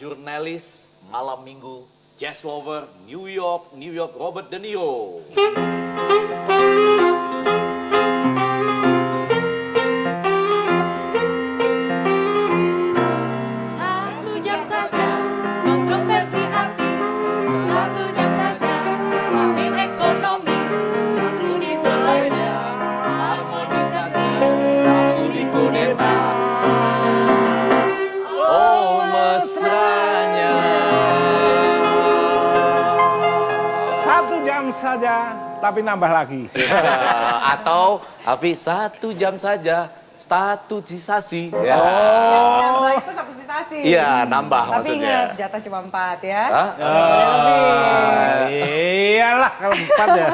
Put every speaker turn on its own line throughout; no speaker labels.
jurnalis malam minggu, jazz lover, New York Robert de Niro.
Satu jam saja, kontroversi hati. Satu jam saja, ambil ekonomi. Satu di Belanda, harmonisasi. Satu di kudeta.
Oh mesranya.
1 jam saja, tapi nambah lagi.
Atau Hafiz 1 jam saja, statusisasi. Ya.
Nambah itu statusisasi.
Iya, nambah
Tapi
maksudnya.
ingat, jatah cuma 4 ya.
Hah?
Iyalah kalau 4 ya.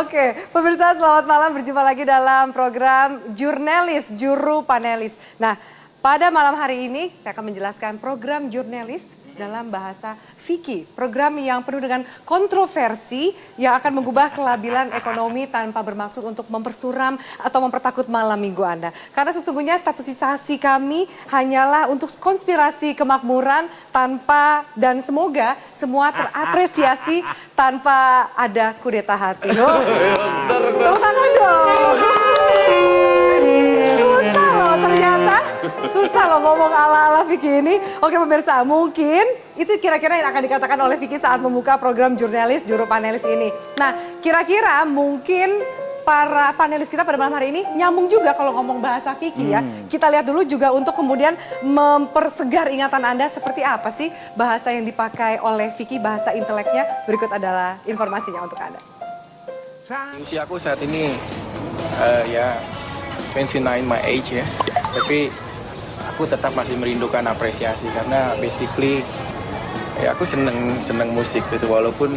Oke, pemirsa selamat malam, berjumpa lagi dalam program Jurnalis, Juru Panelis. Nah, pada malam hari ini saya akan menjelaskan program Jurnalis dalam bahasa fikih. Program yang penuh dengan kontroversi yang akan mengubah kelabilan ekonomi tanpa bermaksud untuk mempersuram atau mempertakut malam minggu Anda. Karena sesungguhnya statusisasi kami hanyalah untuk konspirasi kemakmuran tanpa dan semoga semua terapresiasi tanpa ada kudeta hati. Tepuk tangan dong. Susah loh ternyata. Susah loh ngomong ala-ala Vicky ini. Oke pemirsa, mungkin itu kira-kira yang akan dikatakan oleh Vicky saat membuka program Jurnalis Juru Panelis ini. Nah, kira-kira mungkin para panelis kita pada malam hari ini nyambung juga kalau ngomong bahasa Vicky ya. Kita lihat dulu juga untuk kemudian mempersegar ingatan Anda seperti apa sih bahasa yang dipakai oleh Vicky, bahasa inteleknya. Berikut adalah informasinya untuk Anda.
Usia aku saat ini ya 29 my age ya, tapi aku tetap masih merindukan apresiasi karena basically ya aku seneng musik gitu, walaupun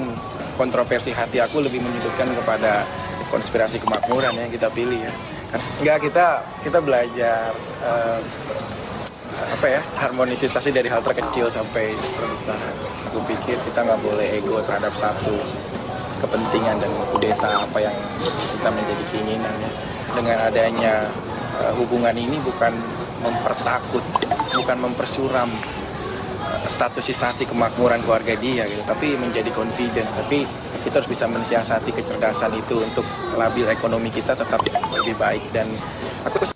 kontroversi hati aku lebih menyudutkan kepada konspirasi kemakmuran yang kita pilih ya. Enggak, kita belajar apa ya, harmonisasi dari hal terkecil sampai terbesar. Aku pikir kita nggak boleh ego terhadap satu kepentingan dan kudeta apa yang kita menjadi keinginan ya. Dengan adanya hubungan ini bukan mempertakut, bukan mempersuram statusisasi kemakmuran keluarga dia gitu, tapi menjadi confident. Tapi kita harus bisa mensiasati kecerdasan itu untuk labil ekonomi kita tetap lebih baik. Dan aku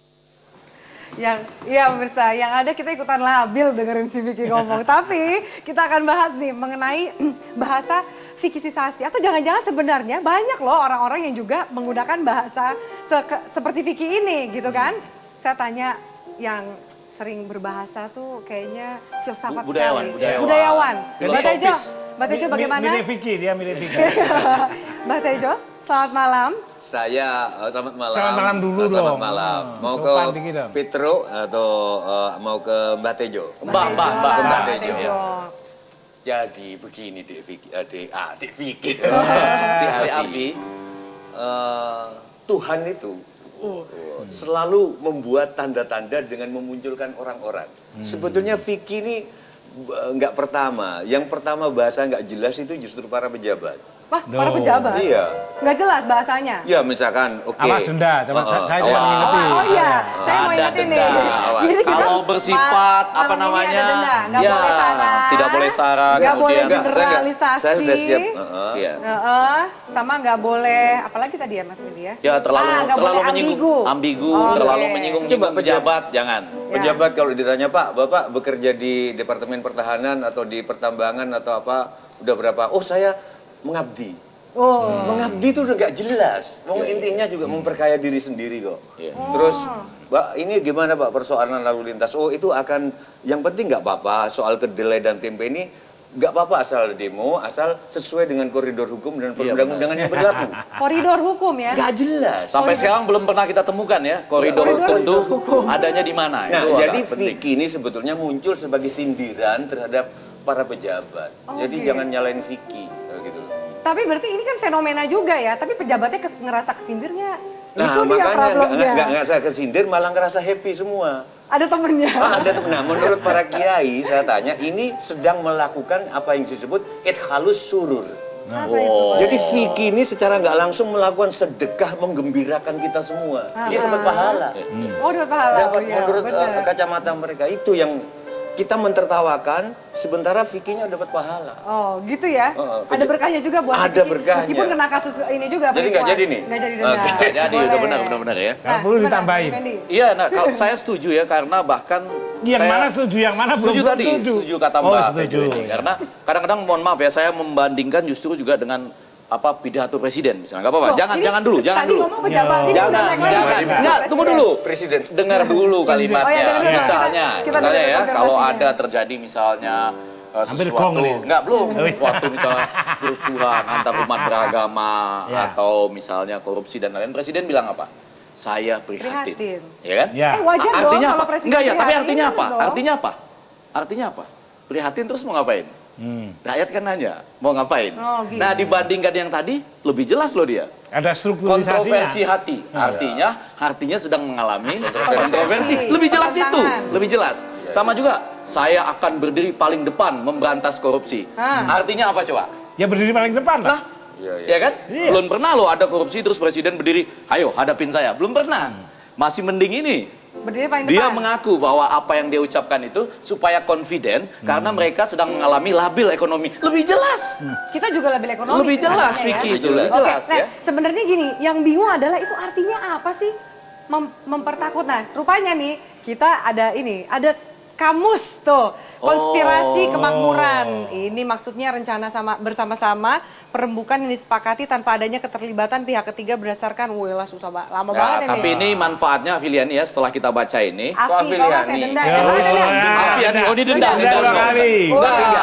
Iya pemirsa, yang ada kita ikutan labil dengerin si Vicky ngomong. Tapi kita akan bahas nih mengenai bahasa fikisisasi. Atau jangan-jangan sebenarnya banyak loh orang-orang yang juga menggunakan bahasa seperti Vicky ini gitu kan. Saya tanya yang sering berbahasa tuh kayaknya filsafat
Budayawan,
sekali.
budayawan.
Mbak Tejo bagaimana?
Milih Vicky, dia milih Vicky.
Mbak Tejo, selamat malam.
Saya selamat malam.
Selamat malam dulu
Selamat
dong.
malam. Mau
Sopan
ke
dikit dong.
Petro atau mau ke Mbak Tejo?
Mbak
Tejo.
Tejo.
Jadi begini Dek Vicky, Dek Vicky.
Dek Avi.
Tuhan itu selalu membuat tanda-tanda dengan memunculkan orang-orang. Sebetulnya Vicky ini nggak pertama. Yang pertama bahasa nggak jelas itu justru para pejabat.
Wah, para pejabat?
Iya.
Nggak jelas bahasanya?
Ya misalkan, oke.
Awas Sunda, coba saya tidak
awas.
mengerti.
Oh iya, saya mau
Ada
ingetin nih.
denda.
Jadi kita
Kalau bersifat apa
malam ini
namanya?
ada denda, nggak
Ya,
boleh sarang.
tidak boleh sarang,
Nggak boleh
kemudian-
generalisasi.
Saya sudah siap.
Iya.
Sama nggak boleh, apalagi tadi ya Mas Widi ya?
Ya terlalu
nggak boleh
menyinggung, ambigu,
Oke.
terlalu menyinggung
Coba
pejabat, jangan.
Ya.
Pejabat kalau ditanya, Pak, Bapak bekerja di Departemen Pertahanan atau di Pertambangan atau apa, udah berapa? Oh, saya mengabdi.
Oh.
Mengabdi itu udah nggak jelas. Mau intinya juga memperkaya diri sendiri kok.
Iya.
Terus, Pak, ini gimana Pak persoalan lalu lintas? Oh, itu akan, yang penting nggak apa-apa, soal kedelai dan tempe ini nggak apa-apa asal demo, asal sesuai dengan koridor hukum dan perundang-undangan yang berlaku.
Koridor hukum ya?
Nggak jelas.
Sampai sekarang belum pernah kita temukan ya koridor hukum itu adanya di mana.
Nah,
Itu
jadi
agak penting.
Vicky ini sebetulnya muncul sebagai sindiran terhadap para pejabat. Jadi
Oke.
jangan nyalain Vicky, gitu loh.
Tapi berarti ini kan fenomena juga ya, tapi pejabatnya ngerasa kesindirnya.
Nah,
Itu dia
makanya
problemnya.
nggak ngerasa kesindir, malah ngerasa happy semua.
Ada temennya.
Nah, menurut para kiai, saya tanya, ini sedang melakukan apa yang disebut idkhalus surur.
Apa itu?
Jadi Vicky ini secara nggak langsung melakukan sedekah menggembirakan kita semua. Dia dapat pahala.
Oh, dapat pahala.
Dapat
Oh, iya,
menurut
benar.
kacamata mereka itu yang kita mentertawakan, sementara Vicky-nya dapat pahala.
Oh gitu ya? Ada berkahnya juga buat
Ada
Vicky.
berkahnya.
Meskipun kena kasus ini juga.
Jadi nggak jadi nih?
Nggak jadi denda.
Oke.
Nggak jadi, itu
Boleh.
benar ya.
Nggak perlu
gimana,
ditambahin.
Fendi?
Iya, nah kalau saya setuju ya, karena bahkan
Yang
saya
mana setuju, yang mana belum
setuju tadi, setuju kata Mbak
setuju.
Tejo ini. Karena kadang-kadang mohon maaf ya, saya membandingkan justru juga dengan pidato presiden misalnya. Nggak apa-apa,
Loh,
jangan dulu, jangan
tadi
dulu.
ngomong pejabat, ini udah
Jangan,
naik lagi.
jangan.
Presiden.
Enggak, tunggu dulu.
Presiden.
Dengar dulu kalimatnya.
Oh, iya, dengar dulu.
Misalnya,
Kita
misalnya
dengar
ya, kalau
konfirmasinya.
ada terjadi misalnya
Hampir
sesuatu,
gong nih.
enggak belum, sesuatu misalnya kerusuhan antar umat beragama
Ya.
atau misalnya korupsi dan lain-lain, presiden bilang apa? Saya prihatin.
Prihatin.
Ya kan?
Ya.
Wajar dong
Artinya
kalau
apa?
presiden
Enggak ya, tapi
prihatin
artinya apa?
dong.
Artinya apa? Artinya apa? Prihatin terus mau ngapain? Rakyat kan nanya, mau ngapain?
Oh, gitu.
Nah, dibandingkan yang tadi, lebih jelas loh dia.
Ada strukturisasinya.
Kontroversi hati. Artinya sedang mengalami kontroversi. Lebih jelas itu,
Pertentangan.
lebih jelas. Sama juga, saya akan berdiri paling depan memberantas korupsi. Artinya apa coba?
Ya berdiri paling depan lah.
Ya kan?
Iya.
Belum pernah loh ada korupsi terus presiden berdiri, ayo hadapin saya. Belum pernah. Masih mending ini.
Berdiri paling
Dia
depan.
mengaku bahwa apa yang dia ucapkan itu supaya confident karena mereka sedang mengalami labil ekonomi. Lebih jelas.
Kita juga labil ekonomi.
Lebih jelas
sebenarnya
Vicky
ya.
itu, lebih
Oke,
jelas
nah,
ya.
sebenarnya gini, yang bingung adalah itu artinya apa sih? Mempertakut. Nah, rupanya nih kita ada kamus tuh, konspirasi kemakmuran. Ini maksudnya rencana bersama-sama perembukan yang disepakati tanpa adanya keterlibatan pihak ketiga berdasarkan, wah susah banget, lama
Nah,
banget
tapi ini manfaatnya Afiliani ya setelah kita baca ini.
Afi, kalau nggak saya denda ya. Mana denda?
Afiliani, oh ini denda.
Denda dua kali.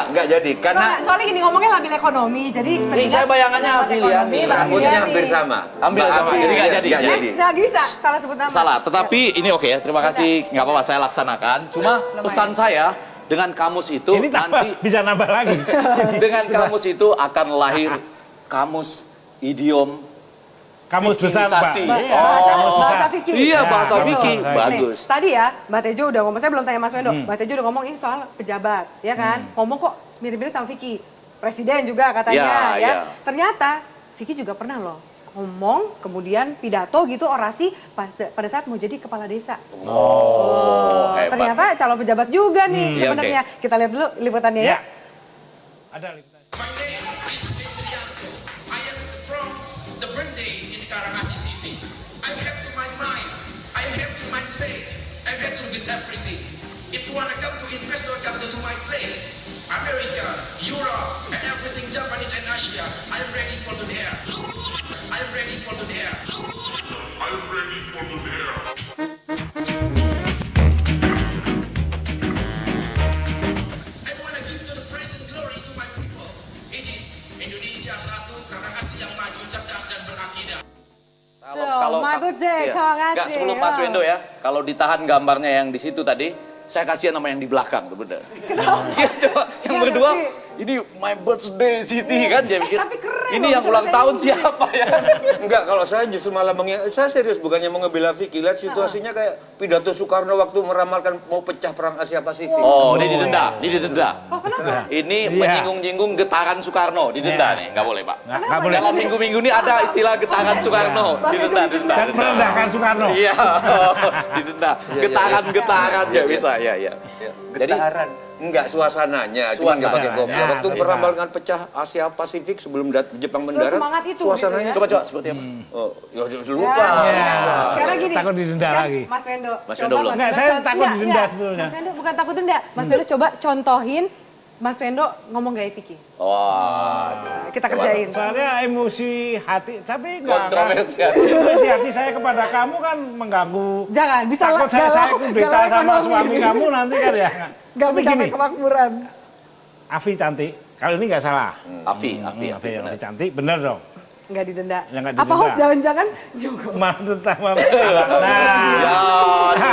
Enggak jadi, karena
Soalnya gini ngomongnya labil ekonomi, jadi
Ini saya bayangannya Afiliani.
rambutnya hampir sama.
Hampir
Mbak
sama,
Afi,
jadi nggak
iya,
jadi.
nggak
Ya.
jadi.
Nggak bisa, salah sebut nama.
Salah, tetapi ini oke ya, terima kasih. Nggak apa-apa, saya laksanakan. Cuma pesan saya, dengan kamus itu
Ini tambah,
nanti
bisa nambah lagi.
dengan kamus itu akan lahir kamus idiom
Kamus besar, Pak.
Vikiisasi.
Bahasa Vicky.
Iya, bahasa
betul.
Vicky.
Nih,
Bagus.
Nih, tadi ya, Mbak Tejo udah ngomong, saya belum tanya Mas Wendo. Mbak Tejo udah ngomong ini soal pejabat, ya kan? Ngomong kok mirip-mirip sama Vicky. Presiden juga katanya,
Ya,
ya.
ya.
Ternyata Vicky juga pernah loh ngomong, kemudian pidato gitu, orasi pada saat mau jadi kepala desa.
Hebat.
Ternyata calon pejabat juga nih
Iya,
sebenarnya. Kita lihat dulu liputannya ya.
Ya. Ada liputan.
My name is Indrianto. I am from the birthday in Karangassi City. I'm happy my mind. I'm happy my state. I'm happy with everything. If you wanna come to investor, come to my place. America, Europe, and everything Japanese and Asia. I'm ready for the air. I'm ready for the air. I'm ready for the air. I wanna give to the praise and glory to my people. It is Indonesia satu, Karangassi yang maju, cerdas dan berakidah.
Mabut deh, Karangassi.
Nggak, sebelum Mas Wendo ya, kalau ditahan gambarnya yang di situ tadi, saya kasihan sama yang di belakang tuh bener. Iya, coba yang
Nggak
berdua,
ngerti.
ini my birthday city kan, dia pikir.
tapi keren
Ini
loh,
yang
bisa
ulang
bahasa
tahun
Inggris.
siapa ya?
Enggak, kalau saya justru malah saya serius bukannya mau ngebela Vicky. Lihat situasinya kayak pidato Soekarno waktu meramalkan mau pecah perang Asia Pasifik.
Oh, ini didenda, ini didenda.
Oh, kenapa?
Ini
Iya.
menyinggung-nyinggung getaran Soekarno, didenda
Iya.
nih, nggak boleh Pak.
Nggak boleh.
Dalam minggu-minggu ini ada istilah getaran Soekarno, didenda, didenda.
Dan merendahkan Soekarno.
Iya, didenda. Getaran-getaran ya bisa, ya, ya. Jadi
Getaran. Enggak, suasananya. Cuma nggak pakai kopi.
Suasananya,
Waktu
betul.
meramalkan pecah Asia Pasifik sebelum Jepang mendarat.
Semangat itu
Suasananya.
gitu
coba seperti apa?
Oh, ya lupa.
Ya.
Sekarang gini.
Takut didenda
kan,
lagi.
Mas Wendo.
Mas
coba
Wendo belum.
Nggak, saya takut
Nggak,
didenda
nggak.
sebetulnya.
Mas Wendo bukan takut denda. Mas Wendo coba contohin Mas Wendo ngomong gaya Vicky.
Waduh.
Kita kerjain.
Soalnya emosi hati, tapi enggak.
Kontroversi hati.
Emosi hati saya kepada kamu kan mengganggu.
Jangan, bisa
Takut saya kudeta
galau
sama
ekonomi.
suami kamu nanti kan ya.
Gak
Tapi
mencapai
gini,
kemakmuran.
Afi cantik. Kalau ini nggak salah.
Afi,
Afi
benar.
cantik, bener dong.
Nggak didenda.
Ya, nggak
Apa
didenda.
host jangan-jangan juga.
Malah tentang nah,
Ya,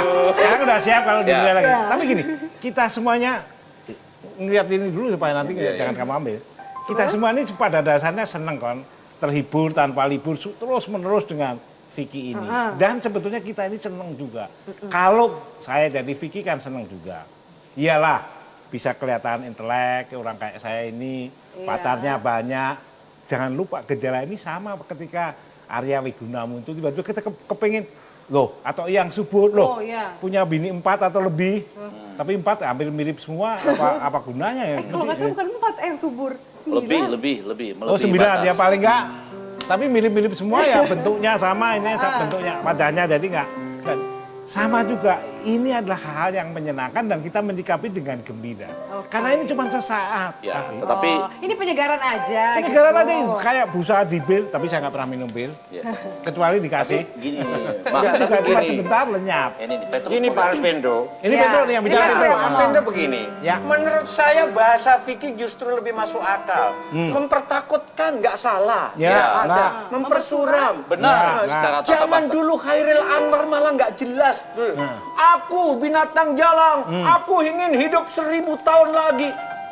aduh.
sekarang udah siap kalau didenda
Ya.
lagi.
Ya.
Tapi gini, kita semuanya ngeliat ini dulu supaya nanti jangan kamu ambil. Kita semua ini pada dasarnya seneng kan, terhibur tanpa libur terus menerus dengan Vicky ini. Dan sebetulnya kita ini seneng juga. Kalau saya jadi Vicky kan seneng juga. Iyalah, bisa kelihatan intelek orang kayak saya ini, pacarnya banyak. Jangan lupa gejala ini sama ketika Arya Wiguna muncul tiba-tiba kita kepengin loh, atau yang subur loh,
Oh, iya.
punya bini 4 atau lebih, tapi 4 hampir mirip semua, apa gunanya ya?
Kalau nggak salah bukan 4 yang subur, 9.
Lebih.
Oh 9
batas.
ya paling enggak, tapi mirip-mirip semua ya bentuknya sama, ini bentuknya wajahnya jadi enggak sama juga. Ini adalah hal yang menyenangkan dan kita menyikapi dengan gembira. Karena ini cuma sesaat.
Ya,
tapi.
tetapi
Ini penyegaran aja.
Ini
gitu.
gara aja kayak busa di bir, tapi saya nggak pernah minum bir,
ya,
kecuali dikasih.
gini,
Mas,
Mas.
tapi
gini.
sebentar lenyap.
Ini nih, Petrus.
Gini Pak Arsvendo.
Ini
Ya.
betul nih yang bicara
Iya,
itu.
iya,
Pak Arsvendo begini.
Ya.
Menurut saya bahasa fikih justru lebih masuk akal. Mempertakutkan nggak salah.
Ya,
Tidak ada.
nah.
Mempersuram.
Benar,
Nah,
secara tata
Zaman
bahasa.
dulu Khairil Anwar malah nggak jelas. Aku binatang jalang, aku ingin hidup 1000 tahun lagi.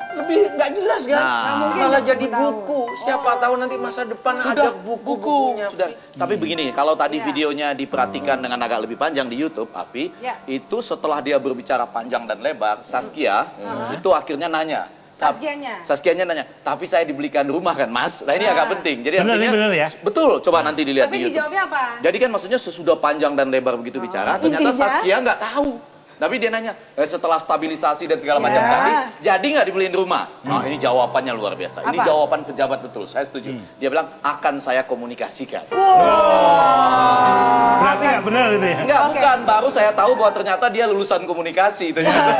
Lebih nggak jelas kan?
Nah.
mungkin
Malah
20
jadi
tahun.
buku. Siapa tahu nanti masa depan ada buku-bukunya.
Sudah. Tapi begini, kalau tadi videonya diperhatikan dengan agak lebih panjang di YouTube, Api,
Ya.
itu setelah dia berbicara panjang dan lebar, Saskia itu akhirnya nanya. Saskianya nanya, tapi saya dibelikan rumah kan Mas? Nah ini agak penting. Jadi
Bener,
artinya,
ini bener ya?
betul, coba nanti dilihat
Tapi
di YouTube.
dijawabnya apa?
Jadi kan maksudnya sesudah panjang dan lebar begitu bicara, ternyata
Intinya?
Saskia nggak tahu. Tapi dia nanya, setelah stabilisasi dan segala macam tadi, jadi nggak dibeliin rumah? Nah ini jawabannya luar biasa. Ini
Apa?
jawaban pejabat betul, saya setuju. Dia bilang, akan saya komunikasikan.
Berarti nggak benar itu ya?
Enggak,
Oke.
bukan. Baru saya tahu bahwa ternyata dia lulusan komunikasi. Ternyata.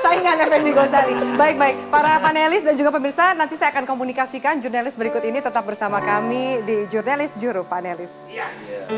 Saingan Effendi Ghazali. Baik. Para panelis dan juga pemirsa, nanti saya akan komunikasikan jurnalis berikut ini tetap bersama kami di Jurnalis Juru Panelis.
Yes.